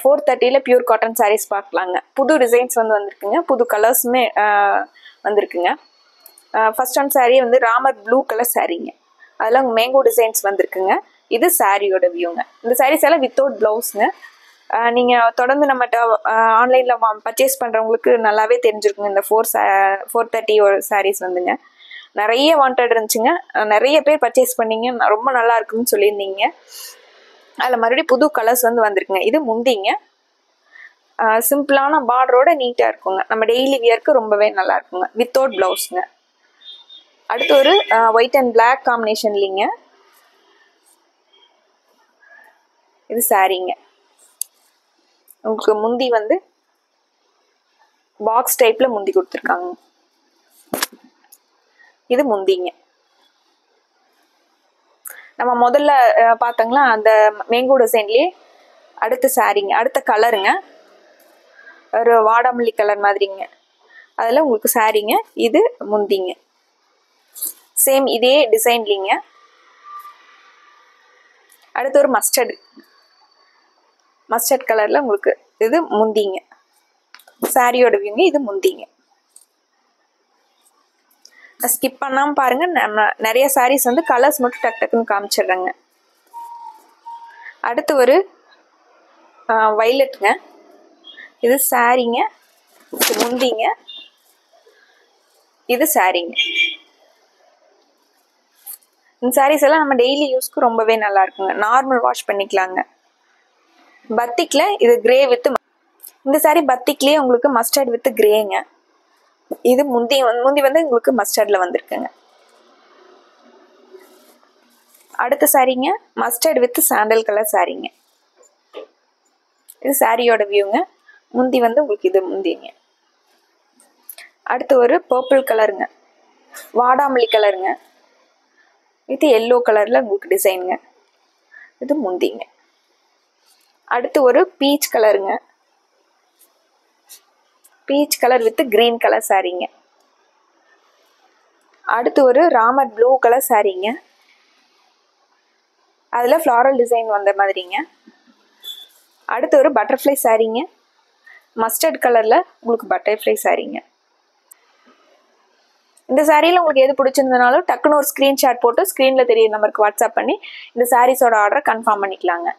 430ல pure cotton saris பார்க்கலாங்க. புது designs வந்து வந்திருக்குங்க, புது கலர்ஸுமே வந்திருக்குங்க. ஃபர்ஸ்ட் ஒன் சாரீ வந்து ராமர் ப்ளூ கலர் சாரீங்க, அதில் மேங்கோ டிசைன்ஸ் வந்திருக்குங்க. இது சாரியோட வியூங்க. இந்த சாரீஸ் எல்லாம் வித்தவுட் ப்ளவுஸுங்க. நீங்கள் தொடர்ந்து நம்மகிட்ட ஆன்லைனில் பர்ச்சேஸ் பண்ணுறவங்களுக்கு நல்லாவே தெரிஞ்சிருக்குங்க. இந்த 430 சாரீஸ் வந்துங்க நிறைய வாண்டட் இருந்துச்சுங்க. நிறைய பேர் பர்ச்சேஸ் பண்ணிங்க, ரொம்ப நல்லா இருக்குன்னு சொல்லியிருந்தீங்க. அதில் மறுபடியும் புது கலர்ஸ் வந்து வந்திருக்குங்க. இது முந்திங்க, சிம்பிளான பார்டரோட நீட்டாக இருக்குங்க. நம்ம டெய்லி வியர்க்கு ரொம்பவே நல்லா இருக்குங்க, வித்தவுட் ப்ளவுஸுங்க. அடுத்து ஒரு ஒயிட் அண்ட் பிளாக் காம்பினேஷன்லிங்க. இது சாரீங்க. உங்களுக்கு முந்தி வந்து பாக்ஸ் டைப்பில் முந்தி கொடுத்துருக்காங்க. இது முந்திங்க. நம்ம முதல்ல பார்த்தோங்களா அந்த மேங்கோ டிசைன்லேயே அடுத்த சாரீங்க, அடுத்த கலருங்க, ஒரு வாடாமல்லி கலர் மாதிரிங்க. அதில் உங்களுக்கு சாரீங்க, இது முந்திங்க. சேம் இதே டிசைன்லிங்க. அடுத்து ஒரு மஸ்டர்ட் கலரில் உங்களுக்கு இது முந்திங்க. சாரியோட வியூங்க, இது முந்திங்க. ஸ்கிப் பண்ணாமல் பாருங்கள். நம்ம நிறைய சாரீஸ் வந்து கலர்ஸ் மட்டும் டக் டக்குன்னு காமிச்சிடுறேங்க. அடுத்து ஒரு வைலட்டுங்க. இது சாரீங்க, இது முந்திங்க, இது சாரீங்க. இந்த சாரீஸ் எல்லாம் நம்ம டெய்லி யூஸ்க்கு ரொம்பவே நல்லா இருக்குங்க. நார்மல் வாஷ் பண்ணிக்கலாங்க. பத்திக்கில் இது கிரே வித், இந்த சாரீ பத்திக்லேயே உங்களுக்கு மஸ்டர்ட் வித் கிரேங்க. இது முந்தி வந்து உங்களுக்கு மஸ்டர்டில் வந்திருக்குங்க. அடுத்த சாரீங்க மஸ்டர்ட் வித் சாண்டல் கலர் சாரீங்க. இது சாரியோட வியூங்க. முந்தி வந்து உங்களுக்கு இது முந்திங்க. அடுத்து ஒரு பர்பிள் கலருங்க, வாடாமல்லி கலருங்க, இது எல்லோ கலரில் உங்களுக்கு டிசைனுங்க. இது முந்திங்க. அடுத்து ஒரு பீச் கலருங்க, peach colour with green colour சாரீங்க. அடுத்து ஒரு ராமர் ப்ளூ கலர் சாரீங்க, அதில் ஃப்ளாரல் டிசைன் வந்த மாதிரிங்க. அடுத்து ஒரு பட்டர்ஃப்ளை சாரீங்க, மஸ்டர்ட் கலரில் உங்களுக்கு பட்டர்ஃப்ளை சாரீங்க. இந்த சாரியில் உங்களுக்கு எது பிடிச்சிருந்தனாலும் டக்குன்னு ஒரு ஸ்க்ரீன்ஷாட் போட்டு ஸ்க்ரீனில் தெரிய நம்பருக்கு வாட்ஸ்அப் பண்ணி இந்த சாரீஸோட ஆர்டரை கன்ஃபார்ம் பண்ணிக்கலாங்க.